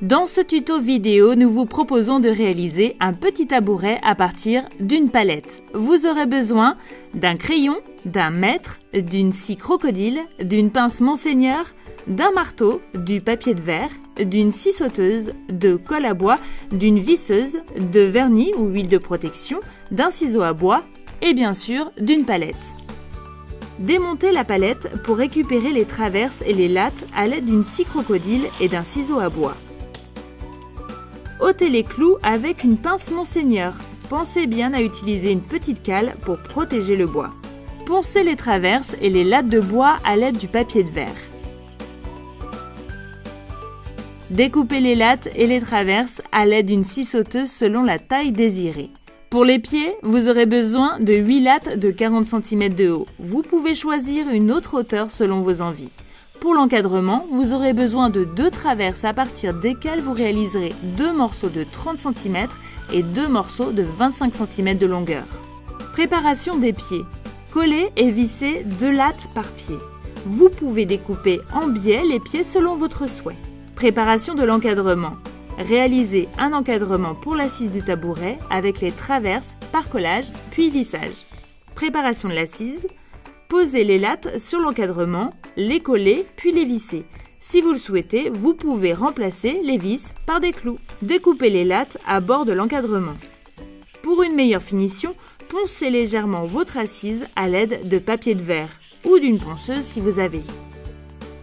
Dans ce tuto vidéo, nous vous proposons de réaliser un petit tabouret à partir d'une palette. Vous aurez besoin d'un crayon, d'un mètre, d'une scie crocodile, d'une pince Monseigneur, d'un marteau, du papier de verre, d'une scie sauteuse, de colle à bois, d'une visseuse, de vernis ou huile de protection, d'un ciseau à bois et bien sûr d'une palette. Démontez la palette pour récupérer les traverses et les lattes à l'aide d'une scie crocodile et d'un ciseau à bois. Ôtez les clous avec une pince Monseigneur. Pensez bien à utiliser une petite cale pour protéger le bois. Poncez les traverses et les lattes de bois à l'aide du papier de verre. Découpez les lattes et les traverses à l'aide d'une scie sauteuse selon la taille désirée. Pour les pieds, vous aurez besoin de 8 lattes de 40 cm de haut. Vous pouvez choisir une autre hauteur selon vos envies. Pour l'encadrement, vous aurez besoin de 2 traverses à partir desquelles vous réaliserez 2 morceaux de 30 cm et 2 morceaux de 25 cm de longueur. Préparation des pieds. Collez et vissez 2 lattes par pied. Vous pouvez découper en biais les pieds selon votre souhait. Préparation de l'encadrement. Réalisez un encadrement pour l'assise du tabouret avec les traverses par collage puis vissage. Préparation de l'assise. Posez les lattes sur l'encadrement, les coller puis les visser. Si vous le souhaitez, vous pouvez remplacer les vis par des clous. Découpez les lattes à bord de l'encadrement. Pour une meilleure finition, poncez légèrement votre assise à l'aide de papier de verre ou d'une ponceuse si vous avez.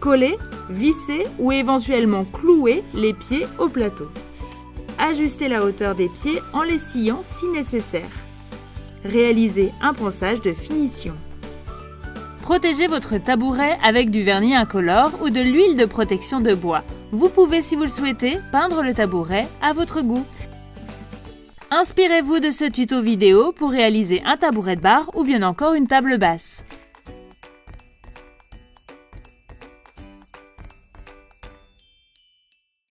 Collez, vissez ou éventuellement clouez les pieds au plateau. Ajustez la hauteur des pieds en les sciant si nécessaire. Réalisez un ponçage de finition. Protégez votre tabouret avec du vernis incolore ou de l'huile de protection de bois. Vous pouvez, si vous le souhaitez, peindre le tabouret à votre goût. Inspirez-vous de ce tuto vidéo pour réaliser un tabouret de bar ou bien encore une table basse.